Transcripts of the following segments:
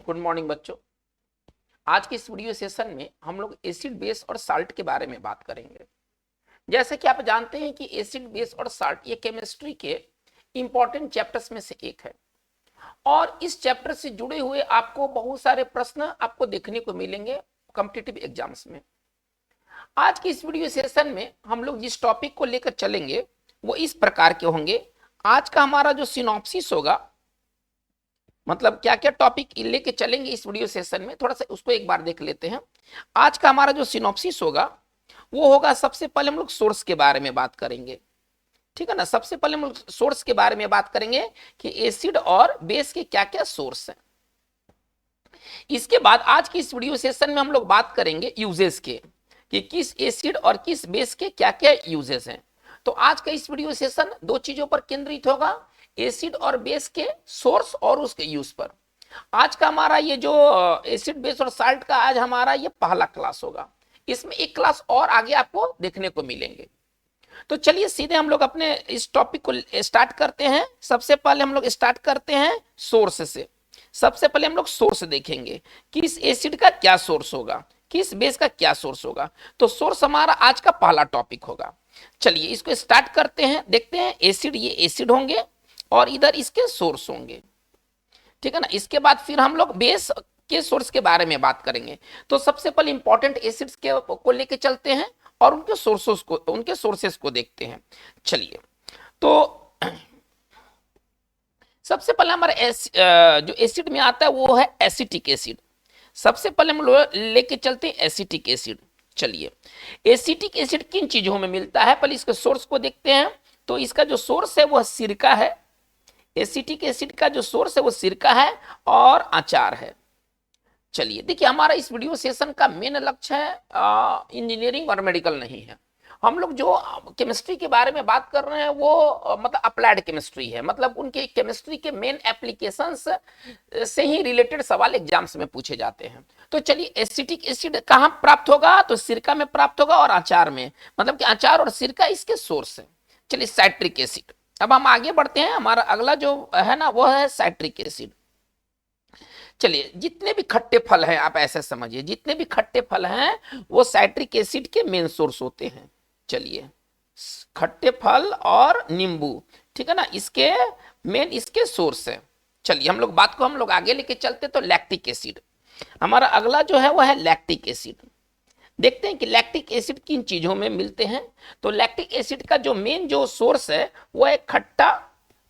Good morning बच्चों। आज के इस वीडियो सेशन में हम लोग एसिड बेस और साल्ट के बारे में बात करेंगे। जैसे कि आप जानते हैं कि एसिड बेस और साल्ट ये केमिस्ट्री के इंपॉर्टेंट चैप्टर्स में से एक है और इस चैप्टर से जुड़े हुए आपको बहुत सारे प्रश्न आपको देखने को मिलेंगे कॉम्पिटिटिव एग्जाम्स में। आज की इस वीडियो सेशन में हम लोग जिस टॉपिक को लेकर चलेंगे वो इस प्रकार के होंगे। आज का हमारा जो सिनॉप्सिस होगा, मतलब क्या क्या टॉपिक लेके चलेंगे इस वीडियो सेशन में, थोड़ा सा उसको एक बार देख लेते हैं। आज का हमारा जो सिनॉप्सिस होगा वो होगा, सबसे पहले हम लोग सोर्स के बारे में बात करेंगे, ठीक है ना। सबसे पहले हम लोग सोर्स के बारे में बात करेंगे कि एसिड और बेस के क्या क्या सोर्स हैं। इसके बाद आज की इस वीडियो सेशन में हम लोग बात करेंगे यूजेस के, कि किस एसिड और किस बेस के क्या क्या यूजेस हैं। तो आज का इस वीडियो सेशन दो चीजों पर केंद्रित होगा, एसिड और बेस के सोर्स और उसके यूज पर। आज का हमारा ये जो एसिड बेस और साल्ट का आज हमारा ये पहला क्लास होगा। इसमें एक क्लास और आगे आपको देखने को मिलेंगे। तो चलिए सीधे हम लोग अपने इस टॉपिक को स्टार्ट करते हैं। सबसे पहले हम लोग स्टार्ट करते हैं सोर्स से। सबसे पहले हम लोग सोर्स देखेंगे, किस एसिड का क्या सोर्स होगा, किस बेस का क्या सोर्स होगा। तो सोर्स हमारा आज का पहला टॉपिक होगा। चलिए इसको स्टार्ट करते हैं, देखते हैं। एसिड, ये एसिड होंगे और इधर इसके सोर्स होंगे, ठीक है ना। इसके बाद फिर हम लोग बेस के सोर्स के बारे में बात करेंगे। तो सबसे पहले इंपॉर्टेंट एसिड्स के को लेके चलते हैं और उनके सोर्सेस को देखते हैं। चलिए, तो सबसे पहले हमारा जो एसिड में आता है वो है एसिटिक एसिड। सबसे पहले हम लेके चलते हैं एसिटिक एसिड। चलिए, एसिटिक एसिड किन चीजों में मिलता है, पहले इसके सोर्स को देखते हैं। तो इसका जो सोर्स है वह सिरका है। एसिटिक एसिड का जो सोर्स है वो सिरका है और अचार है। चलिए देखिए, हमारा इस वीडियो सेशन का मेन लक्ष्य है इंजीनियरिंग और मेडिकल नहीं है। हम लोग जो केमिस्ट्री के बारे में बात कर रहे हैं वो मतलब अप्लाइड केमिस्ट्री है, मतलब उनके केमिस्ट्री के मेन एप्लीकेशंस से ही रिलेटेड सवाल एग्जाम्स में पूछे जाते हैं। तो चलिए, एसिटिक एसिड कहाँ प्राप्त होगा, तो सिरका में प्राप्त होगा और अचार में, मतलब कि अचार और सिरका इसके सोर्स है। चलिए, साइट्रिक एसिड। अब हम आगे बढ़ते हैं, हमारा अगला जो है ना वो है साइट्रिक एसिड। चलिए, जितने भी खट्टे फल हैं आप ऐसे समझिए, जितने भी खट्टे फल हैं वो साइट्रिक एसिड के मेन सोर्स होते हैं। चलिए, खट्टे फल और नींबू, ठीक है ना, इसके मेन इसके सोर्स है। चलिए हम लोग आगे लेके चलते। तो लैक्टिक एसिड, हमारा अगला जो है वो है लैक्टिक एसिड। देखते हैं कि लैक्टिक एसिड किन चीजों में मिलते हैं। तो लैक्टिक एसिड का जो मेन जो सोर्स है वो है खट्टा,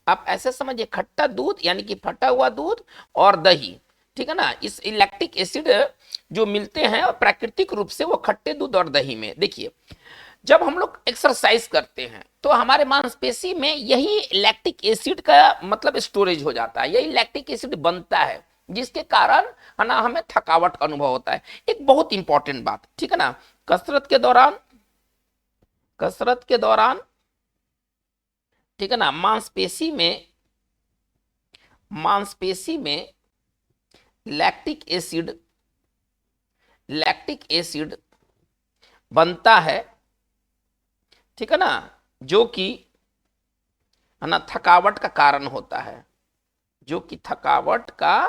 आप ऐसे समझिए, खट्टा दूध यानी कि फटा हुआ दूध और दही, ठीक है ना। इस लैक्टिक एसिड जो मिलते हैं प्राकृतिक रूप से वो खट्टे दूध और दही में। देखिए, जब हम लोग एक्सरसाइज करते हैं तो हमारे मांसपेशी में यही लैक्टिक एसिड का मतलब स्टोरेज हो जाता है, यही लैक्टिक एसिड बनता है, जिसके कारण है ना हमें थकावट का अनुभव होता है। एक बहुत इंपॉर्टेंट बात, ठीक है ना, कसरत के दौरान ठीक है ना, मांसपेशी में लैक्टिक एसिड बनता है, ठीक है ना, जो कि है ना थकावट का कारण होता है, जो कि थकावट का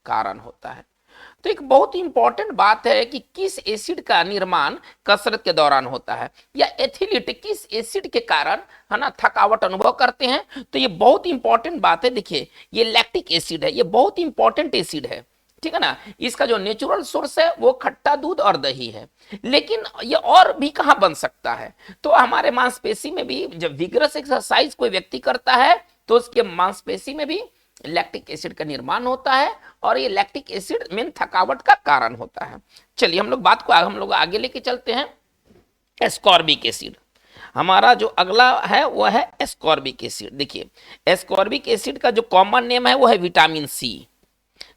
कारण होता है। तो एक बहुत इंपॉर्टेंट बात है कि किस एसिड का निर्माण कसरत के दौरान होता है, या एथलीट किस एसिड के कारण है ना थकावट अनुभव करते हैं। तो ये बहुत इंपॉर्टेंट बात है। देखिए, ये लैक्टिक एसिड है, ये बहुत इंपॉर्टेंट एसिड है, ठीक है ना। इसका जो नेचुरल सोर्स है वो खट्टा दूध और दही है, लेकिन ये और भी कहां बन सकता है, तो हमारे मांसपेशी में भी। जब विग्रस एक्सरसाइज कोई व्यक्ति करता है तो उसके मांसपेशी में भी लैक्टिक एसिड का निर्माण होता है और ये लैक्टिक एसिड मेन थकावट का कारण होता है। चलिए हम लोग आगे लेके चलते हैं। एस्कॉर्बिक एसिड, हमारा जो अगला है वो है एस्कॉर्बिक एसिड। देखिए, एस्कॉर्बिक एसिड का जो कॉमन नेम है वो है विटामिन सी,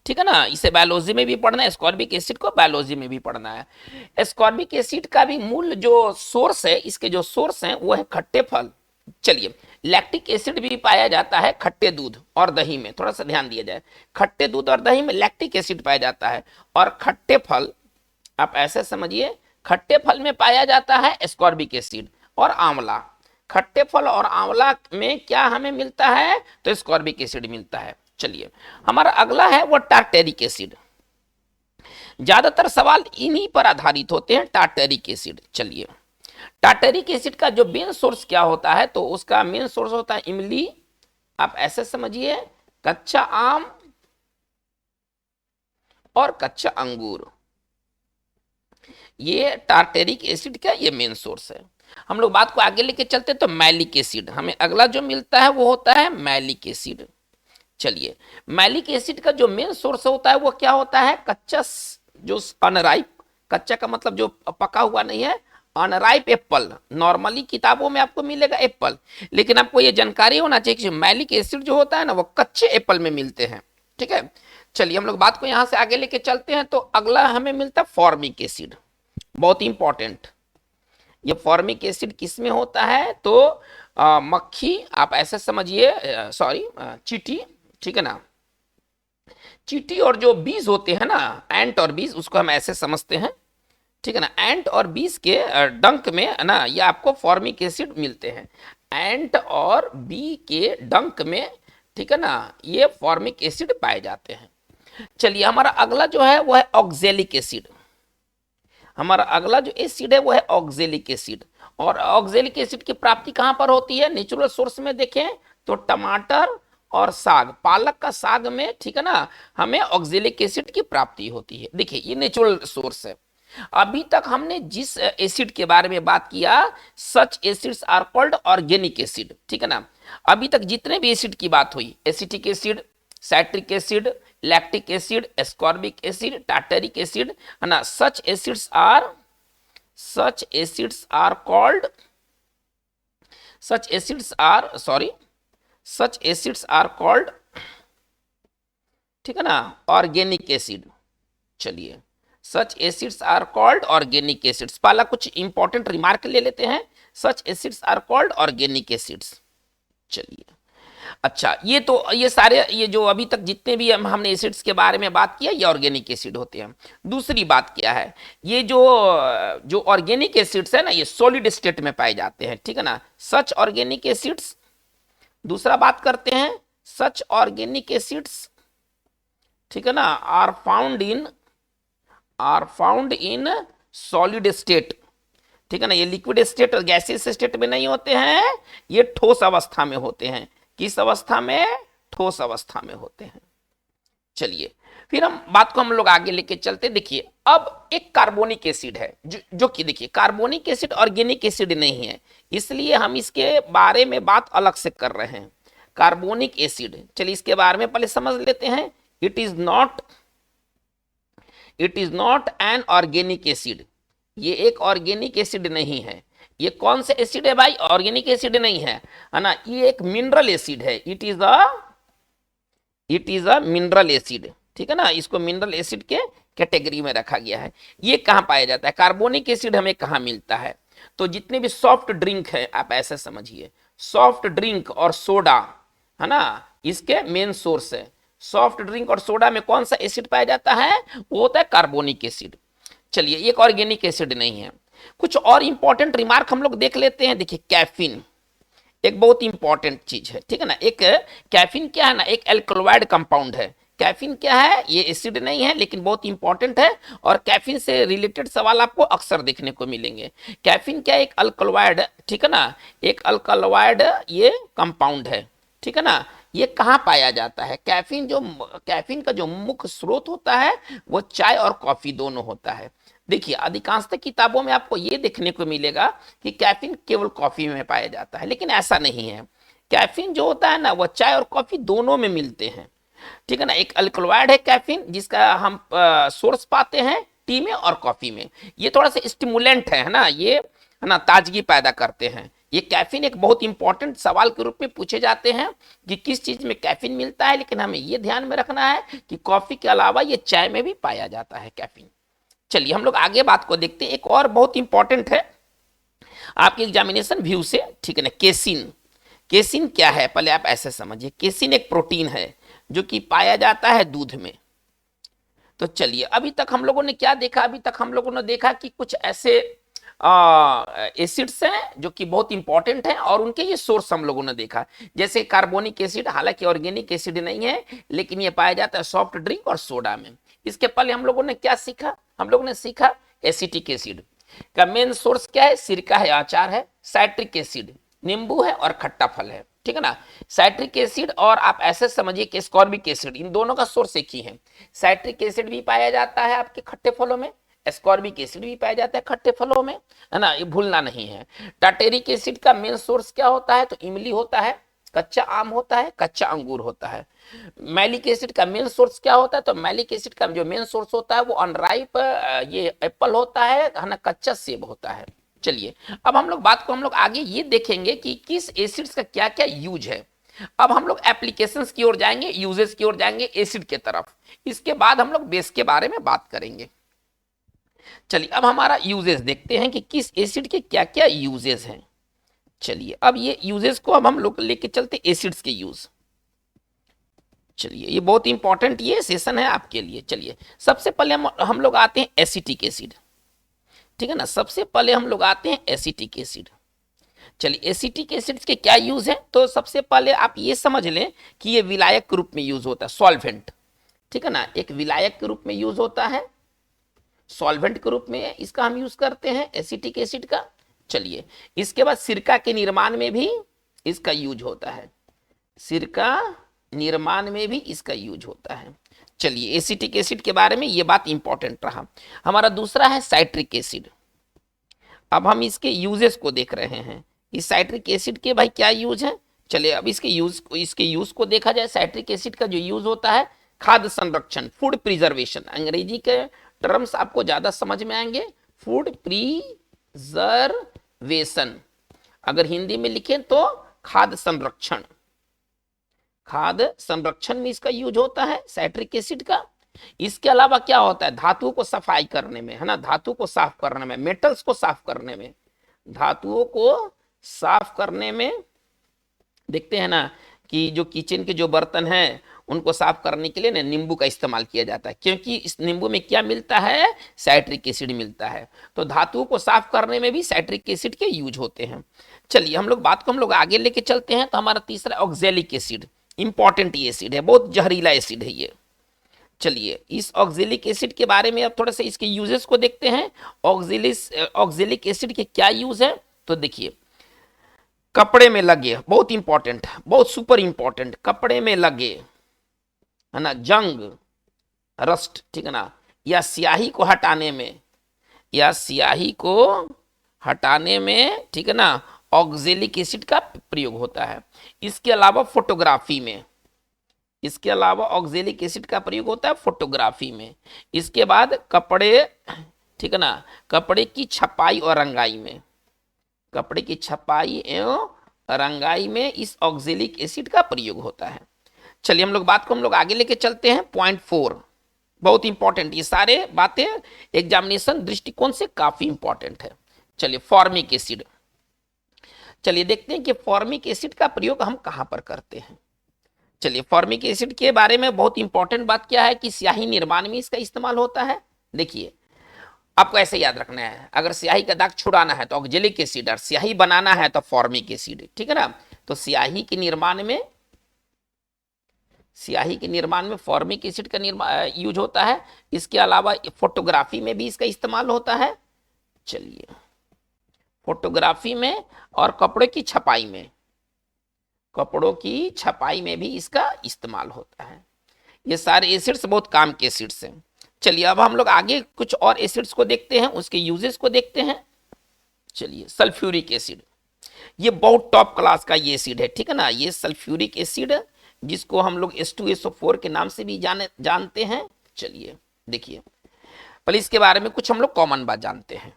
ठीक है ना। इसे बायोलॉजी में भी पढ़ना है, एस्कॉर्बिक एसिड को बायोलॉजी में भी पढ़ना है। एस्कॉर्बिक एसिड का भी मूल जो सोर्स है, इसके जो सोर्स हैं वो है खट्टे फल। चलिए, लैक्टिक एसिड भी पाया जाता है खट्टे दूध और दही में, थोड़ा सा ध्यान दिया जाए, खट्टे दूध और दही में लैक्टिक एसिड पाया जाता है। और खट्टे फल, आप ऐसे समझिए, खट्टे फल में पाया जाता है एस्कॉर्बिक एसिड। और आंवला, खट्टे फल और आंवला में क्या हमें मिलता है, तो एस्कॉर्बिक एसिड मिलता है। चलिए, हमारा अगला है वो टार्टेरिक एसिड। ज्यादातर सवाल इन्हीं पर आधारित होते हैं, टार्टरिक एसिड। चलिए, टार्टरिक एसिड का जो मेन सोर्स क्या होता है, तो उसका मेन सोर्स होता है इमली, आप ऐसे समझिए, कच्चा आम और कच्चा अंगूर, ये टार्टेरिक एसिड का ये मेन सोर्स है। हम लोग बात को आगे लेके चलते तो मैलिक एसिड, हमें अगला जो मिलता है वो होता है मैलिक एसिड। चलिए, मैलिक एसिड का जो मेन सोर्स होता है वो क्या होता है, कच्चा, जो अनराइप, कच्चा का मतलब जो पका हुआ नहीं है, अनराइप एप्पल। नॉर्मली किताबों में आपको मिलेगा एप्पल, लेकिन आपको ये जानकारी होना चाहिए कि मैलिक एसिड जो होता है ना वो कच्चे एप्पल में मिलते हैं। ठीक है, चलिए हम लोग बात को यहां से आगे लेके चलते हैं, तो अगला हमें मिलता है फॉर्मिक एसिड, बहुत इंपॉर्टेंट। ये फॉर्मिक एसिड किस में होता है, तो मक्खी, आप ऐसे समझिए, सॉरी, चींटी, ठीक है ना, चींटी और जो बीज होते हैं ना, एंट और बीज, उसको हम ऐसे समझते हैं, ठीक है ना, एंट और बीज के डंक में है ना, ये आपको फॉर्मिक एसिड मिलते हैं, एंट और बी के डंक में, ठीक है ना, ये फॉर्मिक एसिड पाए जाते हैं। चलिए, हमारा अगला जो है वो है ऑक्जेलिक एसिड। हमारा अगला जो एसिड है वो है ऑक्जेलिक एसिड। और ऑक्जेलिक एसिड की प्राप्ति कहां पर होती है, नेचुरल सोर्स में देखें तो टमाटर और साग, पालक का साग में, ठीक है ना, हमें ऑक्जेलिक एसिड की प्राप्ति होती है। देखिए, ये नेचुरल सोर्स है। अभी तक हमने जिस एसिड के बारे में बात किया, such acids are called organic acid, ठीक है ना। अभी तक जितने भी एसिड की बात हुई, acetic acid, citric acid, lactic acid, ascorbic acid, tartaric acid, है ना, such acids are called, such acids are called, ठीक है ना, ऑर्गेनिक एसिड। चलिए, such acids are called organic acids. पहला कुछ इंपॉर्टेंट रिमार्क ले लेते हैं, such acids are called organic acids. चलिए, अच्छा, ये सारे, ये जो अभी तक जितने भी हमने एसिड्स के बारे में बात किया, ये ऑर्गेनिक एसिड होते हैं। दूसरी बात क्या है, ये जो जो ऑर्गेनिक एसिड्स है ना, ये सॉलिड स्टेट में पाए जाते हैं, ठीक है ना, सच ऑर्गेनिक एसिड्स। दूसरा बात करते हैं, सच ऑर्गेनिक एसिड्स, ठीक है ना, are found in solid state, ठीक है ना, ये लिक्विड स्टेट और गैसियस स्टेट में नहीं होते हैं, ये ठोस अवस्था में होते हैं। किस अवस्था में, ठोस अवस्था में होते हैं। चलिए, फिर हम बात को हम लोग आगे लेके चलते। देखिए, अब एक कार्बोनिक एसिड है, जो कि देखिए, कार्बोनिक एसिड ऑर्गेनिक एसिड नहीं है, इसलिए हम इसके बारे में बात अलग से कर रहे हैं। कार्बोनिक एसिड, चलिए इसके बारे में पहले समझ लेते हैं। It is not an organic acid, ये एक ऑर्गेनिक एसिड नहीं है। ये कौन सा एसिड है भाई, ऑर्गेनिक एसिड नहीं है, है ना, ये एक मिनरल एसिड है। It is a mineral acid, ठीक है ना, इसको मिनरल एसिड के कैटेगरी में रखा गया है। ये कहां पाया जाता है, कार्बोनिक एसिड हमें कहां मिलता है, तो जितने भी सॉफ्ट ड्रिंक है, आप ऐसे समझिए, सॉफ्ट ड्रिंक और सोडा, है ना, इसके मेन सोर्स है। सॉफ्ट ड्रिंक और सोडा में कौन सा एसिड पाया जाता है, वो होता है कार्बोनिक एसिड। चलिए, एक ऑर्गेनिक एसिड नहीं है। कुछ और इंपॉर्टेंट रिमार्क हम लोग देख लेते हैं। देखिए, कैफीन एक बहुत इंपॉर्टेंट चीज है, ठीक है ना। एक कैफीन क्या है ना, एक एल्कलॉइड कंपाउंड है। कैफीन क्या है, ये एसिड नहीं है, लेकिन बहुत इंपॉर्टेंट है, और कैफीन से रिलेटेड सवाल आपको अक्सर देखने को मिलेंगे। कैफीन क्या, एक अल्कलॉइड, ठीक है ना, एक अल्कलॉइड ये कंपाउंड है, ठीक है ना। ये कहाँ पाया जाता है, कैफीन का जो मुख्य स्रोत होता है वो चाय और कॉफी दोनों होता है। देखिए, अधिकांशतः किताबों में आपको ये देखने को मिलेगा कि कैफीन केवल कॉफी में पाया जाता है, लेकिन ऐसा नहीं है। कैफीन जो होता है ना, वो चाय और कॉफी दोनों में मिलते हैं, ठीक है ना। एक अल्कलॉइड है कैफीन, जिसका हम सोर्स पाते हैं टी में और कॉफी में। ये थोड़ा सा स्टिमुलेंट है ना, ये है ना, ताजगी पैदा करते हैं। ये कैफीन एक बहुत इंपॉर्टेंट सवाल के रूप में पूछे जाते हैं कि किस चीज में कैफीन मिलता है, लेकिन हमें ये ध्यान में रखना है कि कॉफी के अलावा ये चाय में भी पाया जाता है कैफीन। चलिए, हम लोग आगे बात को देखते हैं। एक और बहुत इंपॉर्टेंट है आपके एग्जामिनेशन व्यू से, ठीक है ना, केसिन। केसिन क्या है, पहले आप ऐसे समझिए। केसिन एक प्रोटीन है जो कि पाया जाता है दूध में। तो चलिए, अभी तक हम लोगों ने क्या देखा, अभी तक हम लोगों ने देखा कि कुछ ऐसे एसिड्स हैं जो कि बहुत इंपॉर्टेंट हैं और उनके ये सोर्स हम लोगों ने देखा। जैसे कार्बोनिक एसिड, हालांकि ऑर्गेनिक एसिड नहीं है, लेकिन ये पाया जाता है सॉफ्ट ड्रिंक और सोडा में। इसके पहले हम लोगों ने क्या सीखा? हम लोगों ने सीखा एसिटिक एसिड का मेन सोर्स क्या है? सिरका है, अचार है। साइट्रिक एसिड नींबू है और खट्टा फल है, ठीक है ना। साइट्रिक एसिड और आप ऐसे समझिए कि स्कॉर्बिक एसिड, इन दोनों का सोर्स एक ही है। साइट्रिक एसिड भी पाया जाता है आपके खट्टे फलों में, एस्कॉर्बिक एसिड भी पाया जाता है खट्टे फलों में, है ना, ये भूलना नहीं है। टाटेरिक एसिड का मेन सोर्स क्या होता है? तो इमली होता है, कच्चा आम होता है, कच्चा अंगूर होता है। मैलिक एसिड का मेन सोर्स क्या होता है? तो मैलिक एसिड का जो मेन सोर्स होता है वो अनराइप ये एप्पल होता है ना, कच्चा सेब होता है। चलिए अब हम लोग बात को हम लोग आगे ये देखेंगे कि किस एसिड्स का क्या क्या यूज है। अब हम लोग एप्लीकेशंस की ओर जाएंगे, यूजेस की ओर जाएंगे एसिड के तरफ। इसके बाद हम लोग बेस के बारे में बात करेंगे। चलिए अब हमारा यूजेस देखते हैं कि किस एसिड के क्या क्या यूजेस हैं। चलिए अब ये यूजेस को अब हम लोग लेके चलते एसिड्स के यूज। चलिए ये बहुत इंपॉर्टेंट ये सेशन है आपके लिए। चलिए सबसे पहले हम लोग आते हैं एसिटिक एसिड, ठीक है ना। सबसे पहले हम लोग आते हैं एसिटिक एसिड। चलिए एसिटिक एसिड के क्या यूज है? तो सबसे पहले आप ये समझ लें कि ये विलायक के रूप में यूज होता है, सॉल्वेंट, ठीक है ना। एक विलायक के रूप में यूज होता है, सॉल्वेंट के रूप में इसका हम यूज करते हैं एसिटिक एसिड का। चलिए इसके बाद सिरका के निर्माण में भी इसका यूज होता है, सिरका निर्माण में भी इसका यूज होता है। चलिए एसिटिक एसिड के बारे में ये बात इंपॉर्टेंट रहा। हमारा दूसरा है साइट्रिक एसिड। अब हम इसके यूजेस को देख रहे हैं, इस साइट्रिक एसिड के भाई क्या यूज है। चलिए अब इसके यूज को देखा जाए। साइट्रिक एसिड का जो यूज होता है खाद्य संरक्षण, फूड प्रिजर्वेशन, अंग्रेजी के टर्म्स आपको ज्यादा समझ में आएंगे, फूड प्रिजर्वेशन। अगर हिंदी में लिखें तो खाद्य संरक्षण, खाद्य संरक्षण में इसका यूज होता है साइट्रिक एसिड का। इसके अलावा क्या होता है? धातुओं को सफाई करने में, है ना, धातु को साफ करने में, मेटल्स को साफ करने में, धातुओं को साफ करने में। देखते हैं ना कि जो किचन के जो बर्तन हैं उनको साफ करने के लिए ना नींबू का इस्तेमाल किया जाता है, क्योंकि इस नींबू में क्या मिलता है? साइट्रिक एसिड मिलता है। तो धातुओं को साफ करने में भी साइट्रिक एसिड के यूज होते हैं। चलिए हम लोग बात को हम लोग आगे लेके चलते हैं। तो हमारा तीसरा ऑक्जेलिक एसिड, इंपॉर्टेंट एसिड है, बहुत जहरीला एसिड है ये। चलिए इस ऑक्जेलिक एसिड के बारे में अब थोड़ा सा इसके यूजेस को देखते हैं। ऑक्जेलिक एसिड के क्या यूज है? तो देखिए कपड़े में लगे, बहुत इंपॉर्टेंट, बहुत सुपर इंपॉर्टेंट, कपड़े में लगे, है ना, जंग, रस्ट, ठीक है ना, या स्याही को हटाने में, या स्याही को हटाने में, ठीक है ना, ऑक्जेलिक एसिड का प्रयोग होता है। इसके अलावा फोटोग्राफी में, इसके अलावा ऑक्जेलिक एसिड का प्रयोग होता है फोटोग्राफी में। इसके बाद कपड़े, ठीक है ना, कपड़े की छपाई और रंगाई में, कपड़े की छपाई एवं रंगाई में इस ऑक्जेलिक एसिड का प्रयोग होता है। चलिए हम लोग बात को हम लोग आगे लेके चलते हैं। पॉइंट 4 बहुत इंपॉर्टेंट, ये सारे बातें एग्जामिनेशन दृष्टिकोण से काफी इंपॉर्टेंट है। चलिए फॉर्मिक एसिड, चलिए देखते हैं कि फॉर्मिक एसिड का प्रयोग हम कहां पर करते हैं। चलिए फॉर्मिक एसिड के बारे में बहुत इंपॉर्टेंट बात क्या है कि स्याही निर्माण में इसका इस्तेमाल होता है। देखिए आपको ऐसे याद रखना है, अगर स्याही का दाग छुड़ाना है तो ऑक्जेलिक एसिड, और स्याही बनाना है तो फॉर्मिक एसिड, ठीक है ना। तो स्याही के निर्माण में, स्याही के निर्माण में फॉर्मिक एसिड का यूज होता है। इसके अलावा फोटोग्राफी में भी इसका इस्तेमाल होता है। चलिए फोटोग्राफी में और कपड़े की छपाई में, कपड़ों की छपाई में भी इसका इस्तेमाल होता है। ये सारे एसिड्स बहुत काम के एसिड्स हैं। चलिए अब हम लोग आगे कुछ और एसिड्स को देखते हैं, उसके यूजेस को देखते हैं। चलिए सल्फ्यूरिक एसिड, ये बहुत टॉप क्लास का ये एसिड है, ठीक है ना। ये सल्फ्यूरिक एसिड जिसको हम लोग H2SO4 के नाम से भी जानते हैं। चलिए देखिए पहले इसके बारे में कुछ हम लोग कॉमन बात जानते हैं।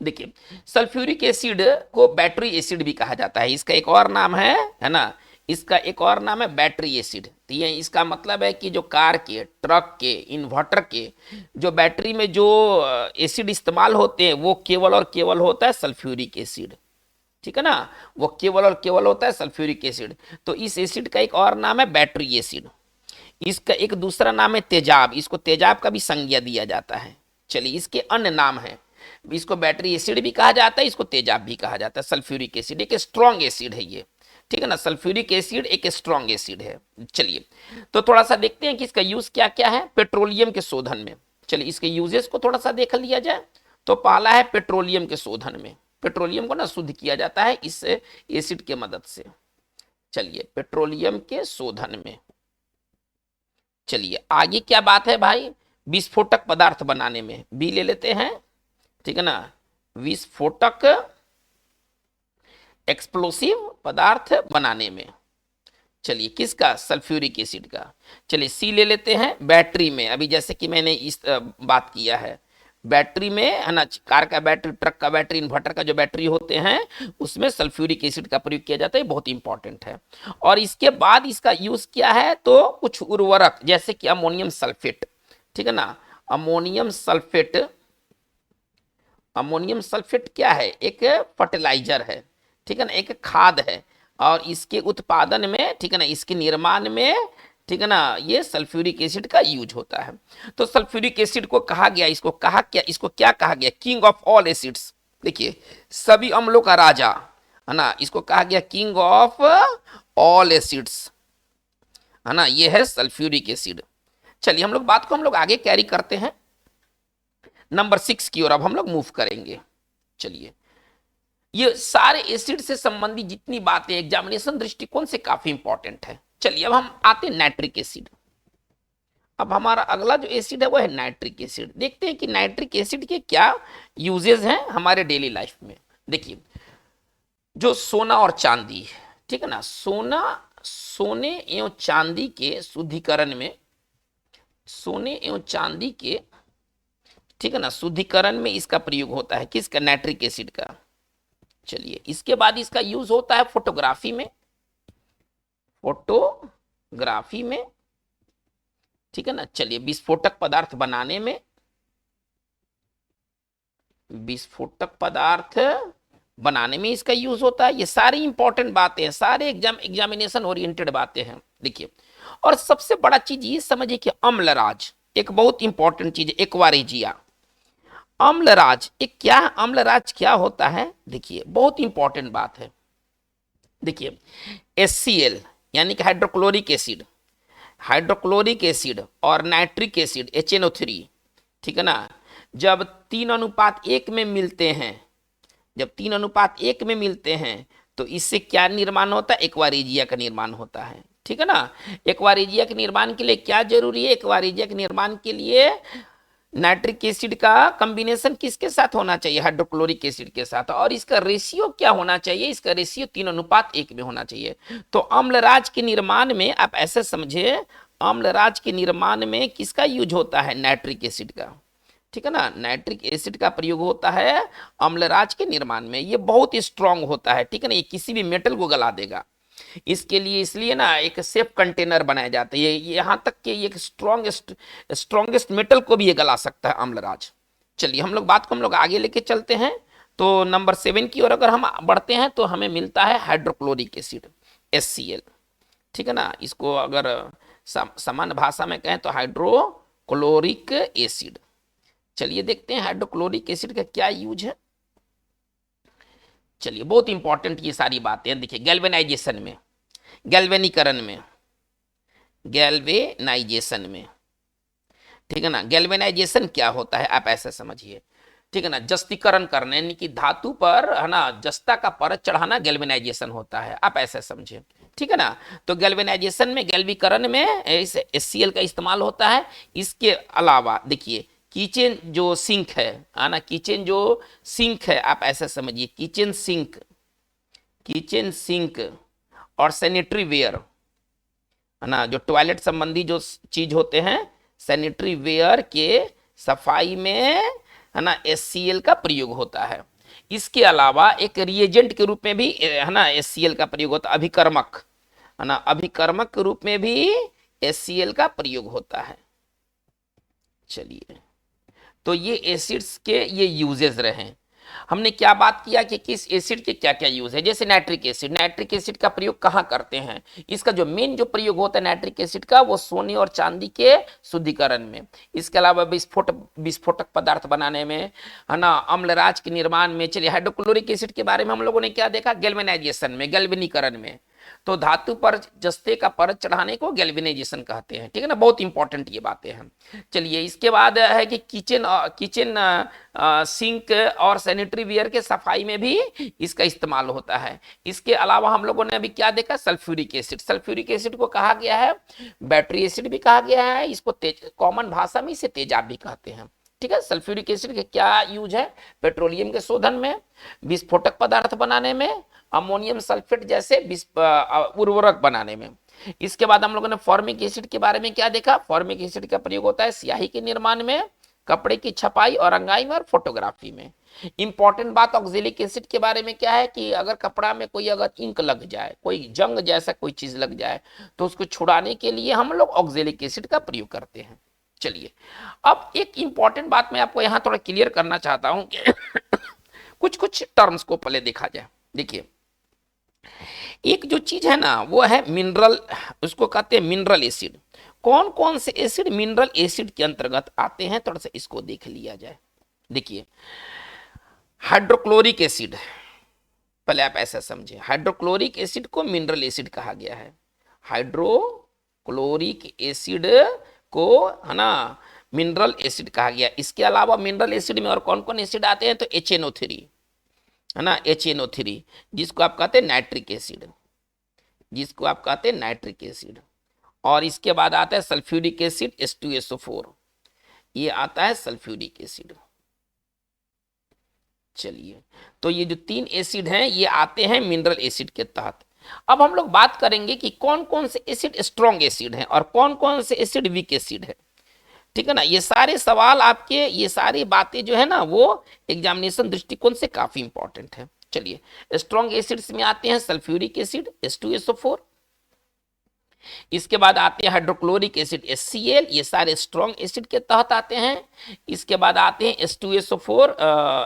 देखिए सल्फ्यूरिक एसिड को बैटरी एसिड भी कहा जाता है, इसका एक और नाम है ना, इसका एक और नाम है बैटरी एसिड। तो ये इसका मतलब है कि जो कार के, ट्रक के, इन्वर्टर के जो बैटरी में जो एसिड इस्तेमाल होते हैं वो केवल और केवल होता है सल्फ्यूरिक एसिड, ठीक है ना, वो केवल और केवल होता है सल्फ्यूरिक एसिड। तो इस एसिड का एक और नाम है बैटरी एसिड। इसका एक दूसरा नाम है तेजाब, इसको तेजाब का भी संज्ञा दिया जाता है। चलिए इसके अन्य नाम है, इसको बैटरी एसिड भी कहा जाता है, इसको तेजाब भी कहा जाता है। सल्फ्यूरिक एसिड एक स्ट्रॉन्ग एसिड है ये, ठीक है ना। सल्फ्यूरिक एसिड एक स्ट्रॉन्ग एसिड है। चलिए तो थोड़ा सा देखते हैं कि इसका यूज क्या क्या है पेट्रोलियम के शोधन में। चलिए इसके यूजेस को थोड़ा सा देख लिया जाए। तो पहला है पेट्रोलियम के शोधन में, पेट्रोलियम को ना शुद्ध किया जाता है इस एसिड के मदद से। चलिए पेट्रोलियम के शोधन में। चलिए आगे क्या बात है भाई, विस्फोटक पदार्थ बनाने में, बी ले लेते हैं, ठीक है ना। विस्फोटक एक्सप्लोसिव पदार्थ बनाने में। चलिए किसका, सल्फ्यूरिक एसिड का। चलिए सी ले लेते हैं, बैटरी में। अभी जैसे कि मैंने इस बात किया है, बैटरी में है ना, कार का बैटरी, ट्रक का बैटरी, इन्वर्टर का जो बैटरी होते हैं उसमें सल्फ्यूरिक एसिड का प्रयोग किया जाता है, बहुत इंपॉर्टेंट है। और इसके बाद इसका यूज क्या है, तो कुछ उर्वरक जैसे कि अमोनियम सल्फेट, ठीक है ना। अमोनियम सल्फेट, अमोनियम सल्फेट क्या है, एक फर्टिलाइजर है, ठीक है ना, एक खाद है। और इसके उत्पादन में, ठीक है ना, इसके निर्माण में, ठीक है ना, ये सल्फ्यूरिक एसिड का यूज होता है। तो सल्फ्यूरिक एसिड को कहा गया, इसको कहा क्या, इसको क्या कहा गया, किंग ऑफ ऑल एसिड्स। देखिए सभी अम्लों का राजा, है ना, इसको कहा गया किंग ऑफ ऑल एसिड्स, है ना, ये है सल्फ्यूरिक एसिड। चलिए हम लोग बात को हम लोग आगे कैरी करते हैं नंबर 6 की ओर अब हम लोग मूव करेंगे। चलिए ये सारे एसिड से संबंधित जितनी बातें एग्जामिनेशन दृष्टिकोण से काफी इंपॉर्टेंट है। चलिए अब हम आते हैं नाइट्रिक एसिड। अब हमारा अगला जो एसिड है वो है नाइट्रिक एसिड। देखते हैं कि नाइट्रिक एसिड के क्या यूजेस हैं हमारे डेली लाइफ में। देखिए जो सोना और चांदी, ठीक है ना, सोने एवं चांदी के शुद्धिकरण में, सोने एवं चांदी के, ठीक है ना, शुद्धिकरण में इसका प्रयोग होता है, किसका, नाइट्रिक एसिड का। चलिए इसके बाद इसका यूज होता है फोटोग्राफी में, फोटोग्राफी में, ठीक है ना। चलिए विस्फोटक पदार्थ बनाने में, विस्फोटक पदार्थ बनाने में इसका यूज होता है। ये सारी इंपॉर्टेंट बातें हैं, सारे एग्जामिनेशन ओरिएंटेड बातें हैं। देखिए और सबसे बड़ा चीज ये समझिए कि अम्लराज एक बहुत इंपॉर्टेंट चीज है, एक्वारेजिया। अम्लराज एक क्या, अम्लराज क्या होता है, देखिए बहुत इंपॉर्टेंट बात है। देखिए HCl यानी कि हाइड्रोक्लोरिक एसिड, हाइड्रोक्लोरिक एसिड और नाइट्रिक एसिड HNO3, ठीक है ना, जब 3:1 में मिलते हैं, जब 3:1 में मिलते हैं तो इससे क्या निर्माण होता है, एक्वारेजिया का निर्माण होता है, ठीक है ना। एक्वारेजिया के निर्माण के लिए क्या जरूरी है, एक्वारेजिया के निर्माण के लिए नाइट्रिक एसिड का कॉम्बिनेशन किसके साथ होना चाहिए, हाइड्रोक्लोरिक एसिड के साथ। और इसका रेशियो क्या होना चाहिए, इसका रेशियो 3:1 में होना चाहिए। तो अम्लराज के निर्माण में आप ऐसे समझे, अम्लराज के निर्माण में किसका यूज होता है, नाइट्रिक एसिड का, ठीक है ना। नाइट्रिक एसिड का प्रयोग होता है अम्लराज के निर्माण में। ये बहुत ही स्ट्रांग होता है, ठीक है ना, ये किसी भी मेटल को गला देगा। इसके लिए इसलिए ना एक सेफ कंटेनर बनाए जाते हैं, ये यहां तक कि एक स्ट्रॉन्गेस्ट मेटल को भी ये गला सकता है अम्लराज। चलिए हम लोग बात को हम लोग आगे लेके चलते हैं। तो नंबर 7 की ओर अगर हम बढ़ते हैं तो हमें मिलता है हाइड्रोक्लोरिक एसिड, HCl, ठीक है ना। इसको अगर सामान्य भाषा में कहें तो हाइड्रोक्लोरिक एसिड। चलिए देखते हैं हाइड्रोक्लोरिक एसिड का क्या यूज है। चलिए बहुत इंपॉर्टेंट ये सारी बातें हैं। देखिए गैल्वेनाइजेशन में, गैल्वेनीकरण में, गैल्वेनाइजेशन में, ठीक है ना। गैल्वेनाइजेशन क्या होता है आप ऐसे समझिए, ठीक है ना, जस्तीकरण करना यानी कि धातु पर, है ना, जस्ता का परत चढ़ाना गैल्वेनाइजेशन होता है, आप ऐसे समझिए, ठीक है ना। तो गैल्वेनाइजेशन में, गैल्वीकरण में इस HCl का इस्तेमाल होता है। इसके अलावा देखिए किचन जो सिंक है ना, किचन जो सिंक है आप ऐसा समझिए, किचन सिंक, किचन सिंक और सैनिटरी वेयर, है ना, जो टॉयलेट संबंधी जो चीज होते हैं, सैनिटरी वेयर के सफाई में, है ना, HCl का प्रयोग होता है। इसके अलावा एक रिएजेंट के रूप में भी, है ना, HCl का प्रयोग होता है, अभिकर्मक, है ना, अभिकर्मक के रूप में भी HCl का प्रयोग होता है। चलिए तो ये एसिड्स के ये यूजेस रहे। हमने क्या बात किया कि किस एसिड के क्या क्या यूज है। जैसे नाइट्रिक एसिड का प्रयोग कहाँ करते हैं, इसका जो मेन जो प्रयोग होता है नाइट्रिक एसिड का, वो सोने और चांदी के शुद्धिकरण में, इसके अलावा विस्फोटक पदार्थ बनाने में, है ना, अम्लराज के निर्माण में। चलिए हाइड्रोक्लोरिक एसिड के बारे में हम लोगों ने क्या देखा, गैल्वेनाइजेशन में, गैल्वेनीकरण में। तो धातु पर जस्ते का परत चढ़ाने को गैल्वेनाइजेशन कहते हैं, ठीक है ना, बहुत इंपॉर्टेंट ये बातें हैं। चलिए इसके बाद है कि किचन सिंक और सैनिटरी वेयर के सफाई में भी इसका इस्तेमाल होता है। इसके अलावा हम लोगों ने अभी क्या देखा, सल्फ्यूरिक एसिड। सल्फ्यूरिक एसिड को कहा गया है बैटरी एसिड भी कहा गया है, इसको कॉमन भाषा में इसे तेजाब भी कहते हैं, ठीक है। सल्फ्यूरिक एसिड के क्या यूज है, पेट्रोलियम के शोधन में, विस्फोटक पदार्थ बनाने में, अमोनियम सल्फेट जैसे उर्वरक बनाने में। इसके बाद हम लोगों ने फॉर्मिक एसिड के बारे में क्या देखा, फॉर्मिक एसिड का प्रयोग होता है स्याही के निर्माण में, कपड़े की छपाई और रंगाई में और फोटोग्राफी में। इंपॉर्टेंट बात ऑक्जेलिक एसिड के बारे में क्या है कि अगर कपड़ा में कोई अगर इंक लग जाए, कोई जंग जैसा कोई चीज लग जाए, तो उसको छुड़ाने के लिए हम लोग ऑक्जेलिक एसिड का प्रयोग करते हैं। चलिए अब एक इंपॉर्टेंट बात मैं आपको यहां थोड़ा क्लियर करना चाहता हूं कि कुछ कुछ टर्म्स को पहले देखा जाए। देखिए एक जो चीज है ना वो है मिनरल, उसको कहते हैं मिनरल एसिड। कौन कौन से एसिड मिनरल एसिड के अंतर्गत आते हैं, थोड़ा सा इसको देख लिया जाए। देखिए हाइड्रोक्लोरिक एसिड, पहले आप ऐसा समझे, हाइड्रोक्लोरिक एसिड को मिनरल एसिड कहा गया है। हाइड्रोक्लोरिक एसिड को, है ना, मिनरल एसिड कहा गया। इसके अलावा मिनरल एसिड में और कौन कौन एसिड आते हैं, तो HNO3, है ना, HNO3, जिसको आप कहते हैं नाइट्रिक एसिड, जिसको आप कहते हैं नाइट्रिक एसिड। और इसके बाद आता है सल्फ्यूरिक एसिड H2SO4, ये आता है सल्फ्यूरिक एसिड। चलिए तो ये जो 3 एसिड हैं ये आते हैं मिनरल एसिड के तहत। अब हम लोग बात करेंगे कि कौन कौन से एसिड स्ट्रॉन्ग एसिड हैं और कौन कौन से एसिड वीक एसिड है, ठीक है ना। ये सारे सवाल आपके, ये सारी बातें जो है ना वो एग्जामिनेशन दृष्टिकोण से काफी इंपॉर्टेंट है। चलिए स्ट्रॉन्ग एसिड्स में आते हैं सल्फ्यूरिक एसिड H2SO4, इसके बाद आते हैं हाइड्रोक्लोरिक एसिड HCl, ये सारे स्ट्रॉन्ग एसिड के तहत आते हैं। इसके बाद आते हैं H2SO4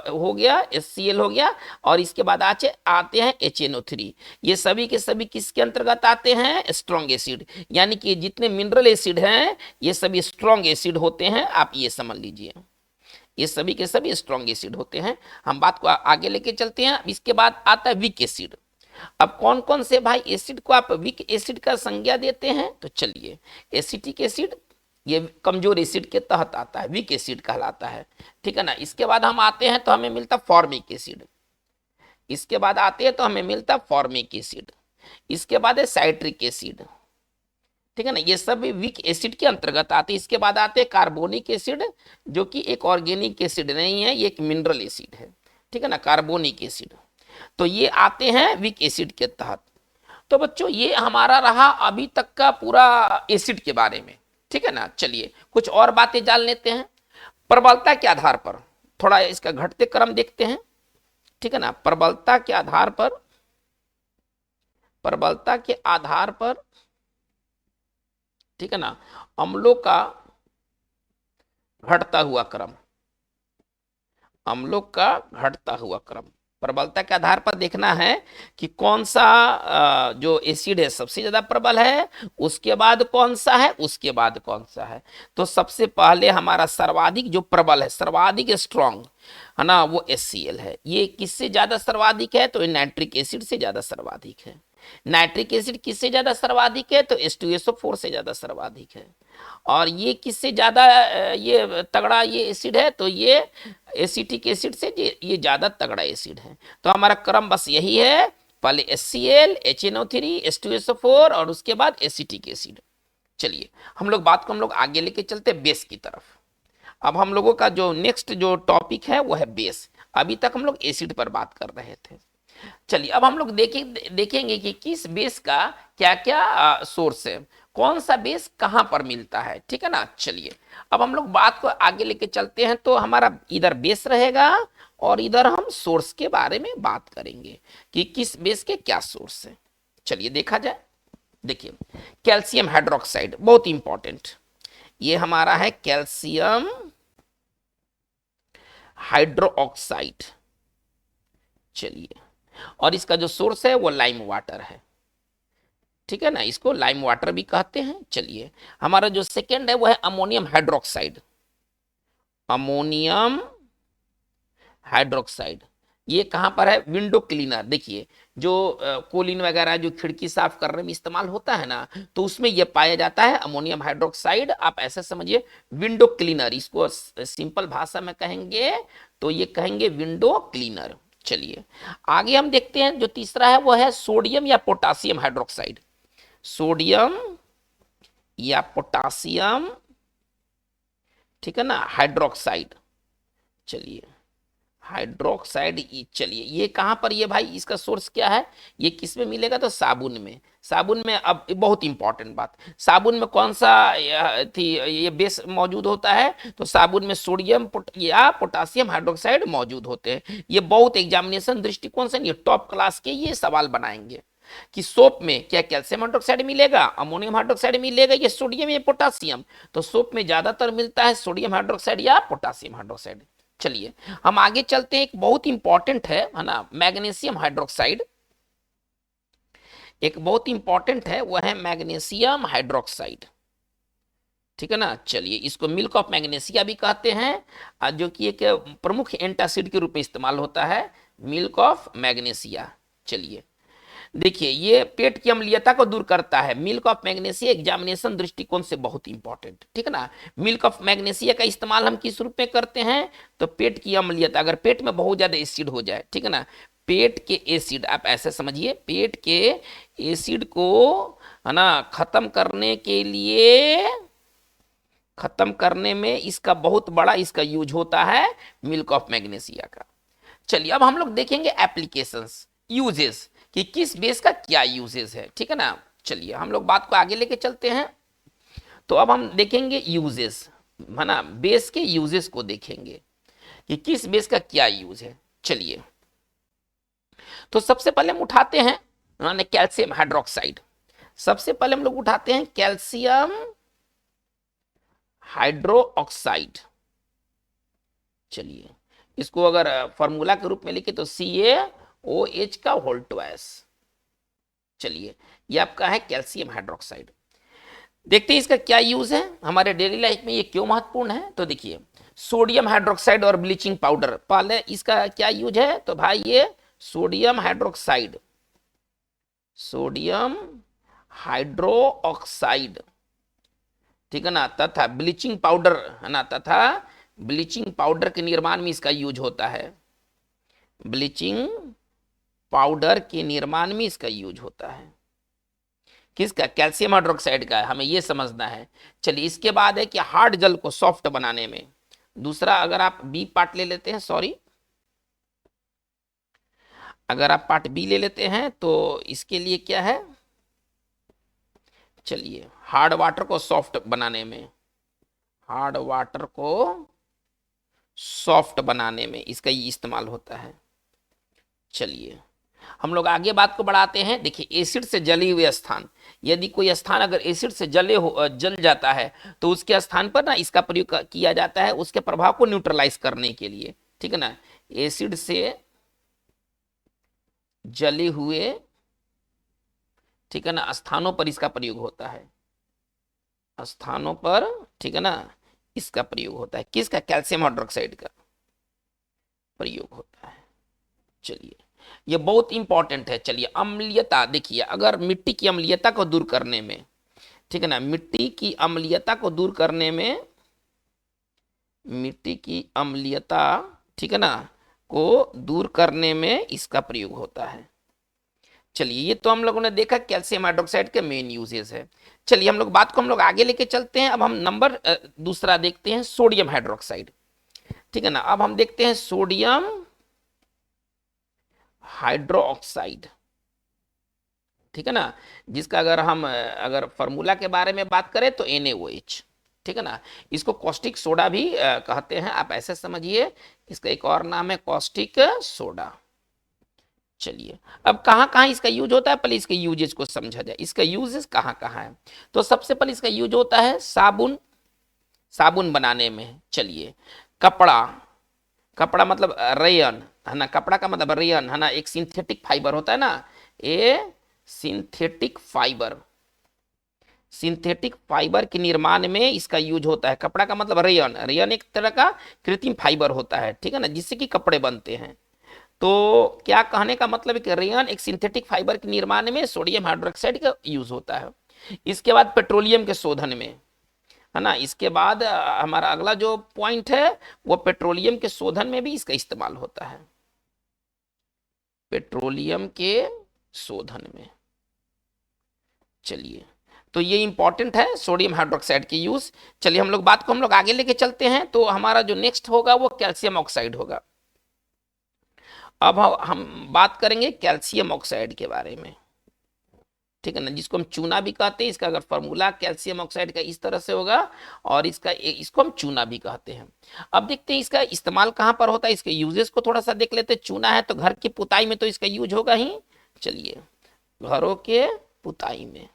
हो गया, HCl हो गया, और इसके बाद आते हैं HNO3, ये सभी के सभी किसके अंतर्गत आते हैं, स्ट्रॉन्ग एसिड। यानी कि जितने मिनरल एसिड हैं ये सभी स्ट्रॉन्ग एसिड होते हैं, आप ये समझ लीजिए, ये सभी के सभी स्ट्रॉन्ग एसिड होते हैं। हम बात को आगे लेके चलते हैं। इसके बाद आता है वीक एसिड। अब कौन कौन से भाई एसिड को आप वीक एसिड का संज्ञा देते हैं, तो चलिए एसिटिक एसिड ये कमजोर एसिड के तहत आता है, वीक एसिड कहलाता है, ठीक है ना। इसके बाद हम आते हैं तो हमें मिलता फॉर्मिक एसिड, इसके बाद आते हैं तो हमें मिलता फॉर्मिक एसिड, इसके बाद है साइट्रिक एसिड, ठीक है ना, ये सब वीक एसिड के अंतर्गत आते हैं। इसके बाद आते हैं कार्बोनिक एसिड, जो कि एक ऑर्गेनिक एसिड नहीं है, ये एक मिनरल एसिड है, ठीक है ना, कार्बोनिक एसिड। तो ये आते हैं वीक एसिड के तहत। तो बच्चों ये हमारा रहा अभी तक का पूरा एसिड के बारे में, ठीक है ना। चलिए कुछ और बातें जान लेते हैं। प्रबलता के आधार पर थोड़ा इसका घटते क्रम देखते हैं, ठीक है ना। प्रबलता के आधार पर, प्रबलता के आधार पर, ठीक है ना, अम्लों का घटता हुआ क्रम, अम्लों का घटता हुआ क्रम। प्रबलता के आधार पर देखना है कि कौन सा जो एसिड है सबसे ज्यादा प्रबल है, उसके बाद कौन सा है, उसके बाद कौन सा है। तो सबसे पहले हमारा सर्वाधिक जो प्रबल है, सर्वाधिक स्ट्रॉन्ग, है ना, वो HCl है। ये किससे ज्यादा सर्वाधिक है, तो नाइट्रिक एसिड से ज्यादा सर्वाधिक है। नाइट्रिक एसिड किससे ज्यादा सर्वाधिक है, तो H2SO4 से ज्यादा सर्वाधिक है। और ये किससे ज्यादा ये तगड़ा ये एसिड है, तो ये एसिटिक एसिड से ये ज्यादा तगड़ा एसिड है। तो हमारा क्रम बस यही है, पहले HCl, HNO3, H2SO4 और उसके बाद एसिटिक एसिड। चलिए हम लोग बात को हम लोग आगे लेके चलते बेस की तरफ। अब हम लोगों का जो नेक्स्ट जो टॉपिक है वो है बेस। अभी तक हम लोग एसिड पर बात कर रहे थे। चलिए अब हम लोग देखेंगे कि किस बेस का क्या क्या सोर्स है, कौन सा बेस कहां पर मिलता है, ठीक है ना। चलिए अब हम लोग बात को आगे लेके चलते हैं। तो हमारा इधर बेस रहेगा और इधर हम सोर्स के बारे में बात करेंगे कि किस बेस के क्या सोर्स है। चलिए देखा जाए। देखिए कैल्शियम हाइड्रोक्साइड बहुत इंपॉर्टेंट, ये हमारा है कैल्शियम हाइड्रोक्साइड, चलिए, और इसका जो सोर्स है वो लाइम वाटर है, ठीक है ना, इसको लाइम वाटर भी कहते हैं। चलिए, हमारा जो सेकेंड है वो है अमोनियम हाइड्रोक्साइड। अमोनियम हाइड्रोक्साइड, ये कहां पर है? Window cleaner. देखिए, जो कोलिन वगैरह जो खिड़की साफ करने में इस्तेमाल होता है ना, तो उसमें ये पाया जाता है अमोनियम हाइड्रोक्साइड। आप ऐसे समझिए, विंडो क्लीनर, इसको सिंपल भाषा में कहेंगे तो ये कहेंगे विंडो क्लीनर। चलिए, आगे हम देखते हैं, जो तीसरा है वो है सोडियम या पोटासियम हाइड्रोक्साइड। सोडियम या पोटासियम, ठीक है ना, हाइड्रोक्साइड। चलिए, हाइड्रोक्साइड, चलिए ये कहां पर, ये भाई इसका सोर्स क्या है? ये किस में मिलेगा? तो साबुन में। साबुन में, अब बहुत इंपॉर्टेंट बात, साबुन में कौन सा ये बेस मौजूद होता है? तो साबुन में सोडियम या पोटासियम हाइड्रोक्साइड मौजूद होते हैं। ये बहुत एग्जामिनेशन दृष्टिकोण से ये टॉप क्लास के ये सवाल बनाएंगे कि सोप में क्या कैल्शियम हाइड्रोक्साइड मिलेगा, अमोनियम हाइड्रोक्साइड मिलेगा, ये सोडियम या पोटासियम? तो सोप में ज्यादातर मिलता है सोडियम हाइड्रोक्साइड या पोटासियम हाइड्रोक्साइड। चलिए, हम आगे चलते हैं, एक बहुत इंपॉर्टेंट है ना, मैग्नीशियम हाइड्रोक्साइड। एक बहुत इंपॉर्टेंट है, वह है मैग्नीशियम हाइड्रोक्साइड, ठीक है ना। चलिए, इसको मिल्क ऑफ मैग्नीशिया भी कहते हैं, जो कि एक प्रमुख एंटासिड के रूप में इस्तेमाल होता है, मिल्क ऑफ मैग्नीशिया। चलिए, देखिए, ये पेट की अम्लीयता को दूर करता है। मिल्क ऑफ मैग्नीशिया एग्जामिनेशन दृष्टिकोण से बहुत इंपॉर्टेंट, ठीक है ना। मिल्क ऑफ मैग्नीशिया का इस्तेमाल हम किस रूप में करते हैं? तो पेट की अम्लीयता, अगर पेट में बहुत ज्यादा एसिड हो जाए, ठीक है ना, पेट के एसिड, आप ऐसे समझिए, पेट के एसिड को, है ना, खत्म करने के लिए, खत्म करने में इसका बहुत बड़ा इसका यूज होता है, मिल्क ऑफ मैग्नीशिया का। चलिए, अब हम लोग देखेंगे एप्लीकेशंस, यूजेस, कि किस बेस का क्या यूजेस है, ठीक है ना। चलिए, हम लोग बात को आगे लेके चलते हैं। तो अब हम देखेंगे यूजेस, है ना, बेस के यूजेस को देखेंगे कि किस बेस का क्या यूज है। चलिए, तो सबसे पहले हम उठाते हैं माने कैल्शियम हाइड्रोक्साइड। सबसे पहले हम लोग उठाते हैं कैल्शियम हाइड्रोक्साइड। चलिए, इसको अगर फॉर्मूला के रूप में लिखे तो CaOH का होल ट्वाइस। चलिए, ये आपका है कैल्शियम हाइड्रोक्साइड। देखते हैं इसका क्या यूज है हमारे डेली लाइफ में, ये क्यों महत्वपूर्ण है। तो देखिए, सोडियम हाइड्रोक्साइड और ब्लीचिंग पाउडर, पहले इसका क्या यूज है? तो भाई ये सोडियम हाइड्रोक्साइड, सोडियम हाइड्रोक्साइड, ठीक है ना, तथा ब्लीचिंग पाउडर, है ना, तथा ब्लीचिंग पाउडर के निर्माण में इसका यूज होता है। ब्लीचिंग पाउडर के निर्माण में इसका यूज होता है। किसका? कैल्शियम हाइड्रोक्साइड का, हमें यह समझना है। चलिए, इसके बाद है कि हार्ड जल को सॉफ्ट बनाने में। दूसरा, अगर आप बी पार्ट ले लेते हैं, सॉरी, अगर आप पार्ट बी ले लेते हैं तो इसके लिए क्या है? चलिए, हार्ड वाटर को सॉफ्ट बनाने में, हार्ड वाटर को सॉफ्ट बनाने में इसका ये इस्तेमाल होता है। चलिए, हम लोग आगे बात को बढ़ाते हैं। देखिए, एसिड से जले हुए स्थान, यदि कोई स्थान अगर एसिड से जल जाता है तो उसके स्थान पर ना इसका प्रयोग किया जाता है उसके प्रभाव को न्यूट्रलाइज करने के लिए, ठीक है ना। एसिड से जले हुए, ठीक है ना, स्थानों पर इसका प्रयोग होता है, स्थानों पर, ठीक है ना, इसका प्रयोग होता है। किसका? कैल्शियम हाइड्रोक्साइड का प्रयोग होता है। चलिए, ये बहुत इंपॉर्टेंट है। चलिए, अम्लीयता, देखिए, अगर मिट्टी की अम्लीयता को दूर करने में, ठीक है ना, मिट्टी की अम्लीयता को दूर करने में, मिट्टी की अम्लीयता, ठीक है ना, को दूर करने में इसका प्रयोग होता है। चलिए, ये तो हम लोगों ने देखा कैल्शियम हाइड्रोक्साइड के मेन यूजेस है। चलिए, हम लोग आगे लेके चलते हैं। अब हम नंबर दूसरा देखते हैं, सोडियम हाइड्रोक्साइड, ठीक है ना। अब हम देखते हैं सोडियम हाइड्रोक्साइड, ठीक है ना, जिसका अगर फॉर्मूला के बारे में बात करें तो NaOH, ठीक है ना। इसको कॉस्टिक सोडा भी कहते हैं, आप ऐसे समझिए, इसका एक और नाम है कॉस्टिक सोडा। चलिए, अब कहाँ कहाँ इसका यूज होता है, पहले इसके यूजेस को समझा जाए। इसका यूजेस कहाँ कहाँ है? तो सबसे पहले इसका यूज होता है साबुन, साबुन बनाने में। चलिए, कपड़ा, कपड़ा मतलब रेयन, है ना, कपड़ा का मतलब रेयन है ना, एक सिंथेटिक फाइबर होता है ना, ए सिंथेटिक फाइबर, सिंथेटिक फाइबर के निर्माण में इसका यूज होता है। कपड़ा का मतलब रेयन, रेयन एक तरह का कृत्रिम फाइबर होता है, ठीक है ना, जिससे कि कपड़े बनते हैं। तो क्या कहने का मतलब है कि रेयन एक सिंथेटिक फाइबर के निर्माण में सोडियम हाइड्रोक्साइड का यूज होता है। इसके बाद पेट्रोलियम के शोधन में, है ना, इसके बाद हमारा अगला जो पॉइंट है वो पेट्रोलियम के शोधन में भी इसका इस्तेमाल होता है, पेट्रोलियम के शोधन में। चलिए, तो ये इंपॉर्टेंट है सोडियम हाइड्रोक्साइड की यूज। चलिए हम लोग बात को हम लोग आगे लेके चलते हैं। तो हमारा जो नेक्स्ट होगा वो कैल्शियम ऑक्साइड होगा। अब हम बात करेंगे कैल्शियम ऑक्साइड के बारे में, ठीक है ना, जिसको हम चूना भी कहते हैं। इसका अगर फॉर्मूला कैल्शियम ऑक्साइड का इस तरह से होगा, और इसको हम चूना भी कहते हैं। अब देखते हैं इसका इस्तेमाल कहाँ पर होता है, इसके यूजेस को थोड़ा सा देख लेते हैं। चूना है तो घर की पुताई में तो इसका यूज होगा ही। चलिए, घरों के पुताई में।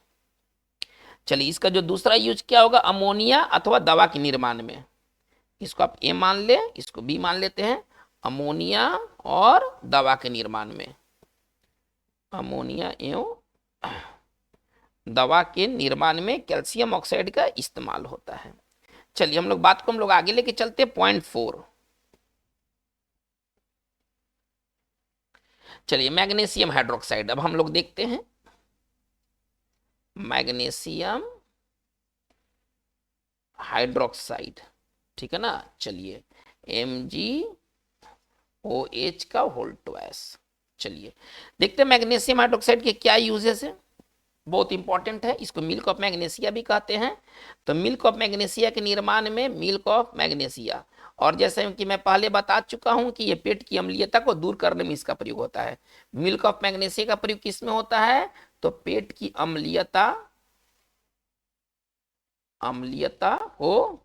चलिए, इसका जो दूसरा यूज क्या होगा, अमोनिया अथवा दवा के निर्माण में। इसको आप ए मान ले, इसको बी मान लेते हैं। अमोनिया और दवा के निर्माण में, अमोनिया एवं दवा के निर्माण में कैल्शियम ऑक्साइड का इस्तेमाल होता है। चलिए हम लोग बात को हम लोग आगे लेके चलते हैं। पॉइंट 4, चलिए मैग्नीशियम हाइड्रोक्साइड। अब हम लोग देखते हैं मैग्नीशियम हाइड्रोक्साइड, ठीक है ना। चलिए, MgOH का होल ट्वाइस। चलिए देखते हैं मैग्नीशियम हाइड्रोक्साइड के क्या यूजेस है, बहुत इंपॉर्टेंट है। इसको मिल्क ऑफ मैग्नीशिया भी कहते हैं। तो मिल्क ऑफ मैग्नीशिया के निर्माण में मिल्क ऑफ मैग्नीशिया, और जैसे कि मैं पहले बता चुका हूं कि ये पेट की अम्लीयता को दूर करने में इसका प्रयोग होता है। मिल्क ऑफ मैग्नीशिया का प्रयोग किस में होता है, तो पेट की अम्लीयता को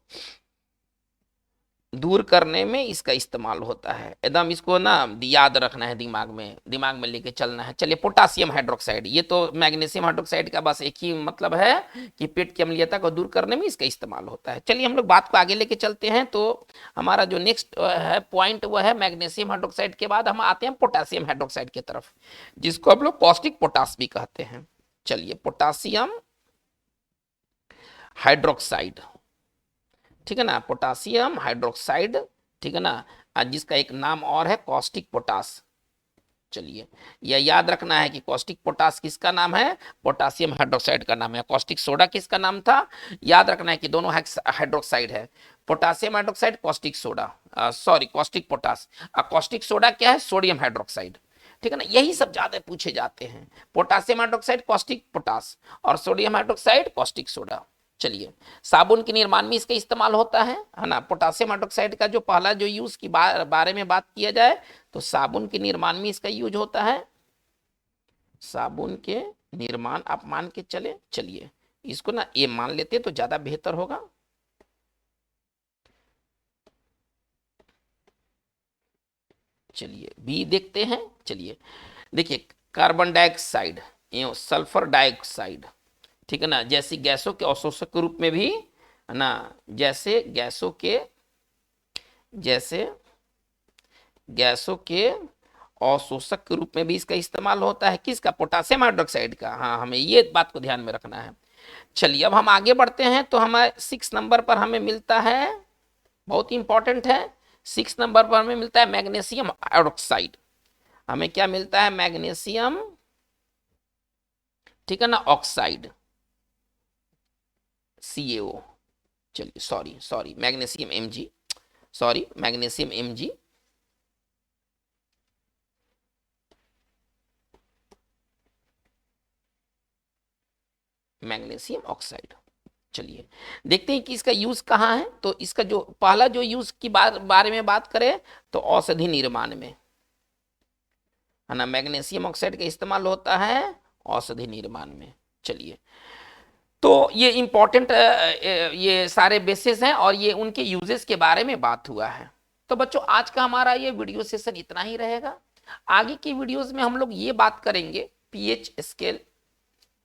दूर करने में इसका इस्तेमाल होता है। एकदम इसको ना याद रखना है, दिमाग में लेके चलना है। चलिए, पोटासियम हाइड्रोक्साइड, ये तो मैग्नीशियम हाइड्रोक्साइड का बस एक ही मतलब है कि पेट की अम्लीयता को दूर करने में इसका इस्तेमाल होता है। चलिए हम लोग बात को आगे लेके चलते हैं। तो हमारा जो नेक्स्ट है पॉइंट वह है मैग्नीशियम हाइड्रोक्साइड के बाद हम आते हैं पोटासियम हाइड्रोक्साइड की तरफ, जिसको हम लोग कॉस्टिक पोटास भी कहते हैं। चलिए, पोटासियम हाइड्रोक्साइड, ठीक है ना, पोटासियम हाइड्रोक्साइड, ठीक है ना, जिसका एक नाम और है कॉस्टिक पोटास। चलिए, यह याद रखना है कि कॉस्टिक पोटास किसका नाम है, पोटासियम हाइड्रोक्साइड का नाम है। कॉस्टिक सोडा किसका नाम था, याद रखना है कि दोनों हाइड्रोक्साइड है, potassium hydroxide, caustic soda, sorry caustic potash. Caustic soda क्या है, सोडियम हाइड्रोक्साइड, ठीक है ना, यही सब ज्यादा पूछे जाते हैं। पोटासियम हाइड्रोक्साइड कॉस्टिक पोटास, और सोडियम हाइड्रोक्साइड कॉस्टिक सोडा। चलिए, साबुन के निर्माण में इसका इस्तेमाल होता है ना। पोटासियम हाइड्रोक्साइड का जो पहला जो यूज की बारे में बात किया जाए, तो साबुन के निर्माण में इसका यूज होता है, साबुन के निर्माण आप मान के चले। चलिए, इसको ना ए मान लेते तो ज्यादा बेहतर होगा। चलिए बी देखते हैं। चलिए देखिए, कार्बन डाइऑक्साइड एवं सल्फर डाइऑक्साइड, ठीक है ना, जैसी गैसों के अवशोषक के रूप में भी, है ना, जैसे गैसों के अवशोषक के रूप में भी इसका इस्तेमाल होता है। किसका, पोटासियम हाइड्रोक्साइड का। हाँ, हमें ये बात को ध्यान में रखना है। चलिए अब हम आगे बढ़ते हैं। तो हमें 6 नंबर पर हमें मिलता है, बहुत इंपॉर्टेंट है, 6 नंबर पर हमें मिलता है मैग्नीशियम हाइड्रोक्साइड। हमें क्या मिलता है, मैग्नीशियम, ठीक है ना, ऑक्साइड, CaO। चलिए sorry magnesium Mg, sorry magnesium Mg, magnesium oxide. चलिए देखते हैं कि इसका यूज कहाँ है। तो इसका जो पहला जो यूज की बारे में बात करें, तो औषधि निर्माण में, है ना, मैग्नीशियम ऑक्साइड का इस्तेमाल होता है औषधि निर्माण में। चलिए, तो ये इंपॉर्टेंट ये सारे बेसिस हैं और ये उनके यूजेस के बारे में बात हुआ है। तो बच्चों, आज का हमारा ये वीडियो सेशन इतना ही रहेगा। आगे की वीडियोस में हम लोग ये बात करेंगे पीएच स्केल,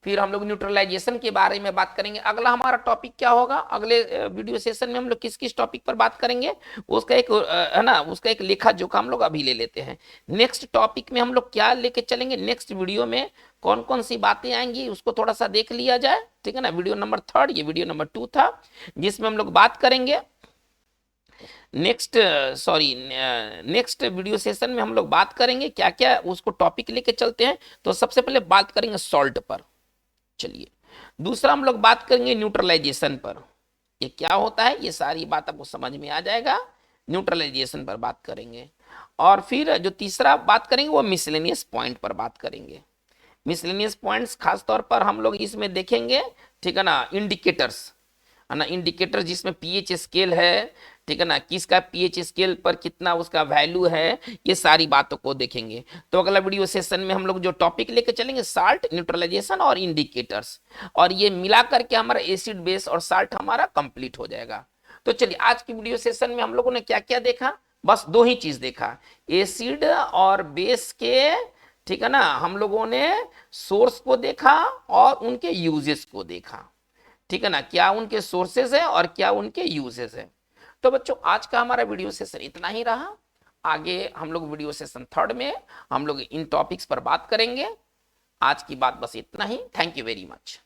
फिर हम लोग न्यूट्रलाइजेशन के बारे में बात करेंगे। अगला हमारा टॉपिक क्या होगा, अगले वीडियो सेशन में हम लोग किस किस टॉपिक पर बात करेंगे, उसका एक है ना, उसका एक लेखा जोखा हम लोग अभी ले लेते हैं। नेक्स्ट टॉपिक में हम लोग क्या लेके चलेंगे, नेक्स्ट वीडियो में कौन कौन सी बातें आएंगी उसको थोड़ा सा देख लिया जाए, ठीक है ना। वीडियो नंबर 3, ये वीडियो नंबर 2 था, जिसमें हम लोग बात करेंगे नेक्स्ट वीडियो सेशन में हम लोग बात करेंगे क्या क्या, उसको टॉपिक लेके चलते हैं। तो सबसे पहले बात करेंगे सॉल्ट पर, चलिए। दूसरा हम लोग बात करेंगे न्यूट्रलाइजेशन पर, ये क्या होता है, ये सारी बात आपको समझ में आ जाएगा, न्यूट्रलाइजेशन पर बात करेंगे। और फिर जो तीसरा बात करेंगे वो मिसलेनियस पॉइंट पर बात करेंगे। मिसलेनियस पॉइंट्स खास तौर पर हम लोग इसमें देखेंगे, ठीक है ना, इंडिकेटर्स है ना, इंडिकेटर जिसमें पीएच स्केल है, ठीक है ना, किसका पीएच स्केल पर कितना उसका वैल्यू है, ये सारी बातों को देखेंगे। तो अगला वीडियो सेशन में हम लोग जो टॉपिक लेके चलेंगे साल्ट, न्यूट्रलाइजेशन और इंडिकेटर्स, और ये मिला करके हमारा एसिड बेस और साल्ट हमारा कंप्लीट हो जाएगा। तो चलिए आज की वीडियो सेशन में हम लोगों ने क्या क्या देखा, बस 2 ही चीज देखा, एसिड और बेस के, ठीक है ना, हम लोगों ने सोर्स को देखा और उनके यूजेस को देखा, ठीक है ना, क्या उनके सोर्सेज है और क्या उनके यूजेस है। तो बच्चों आज का हमारा वीडियो सेशन इतना ही रहा, आगे हम लोग वीडियो सेशन 3 में हम लोग इन टॉपिक्स पर बात करेंगे। आज की बात बस इतना ही, थैंक यू वेरी मच।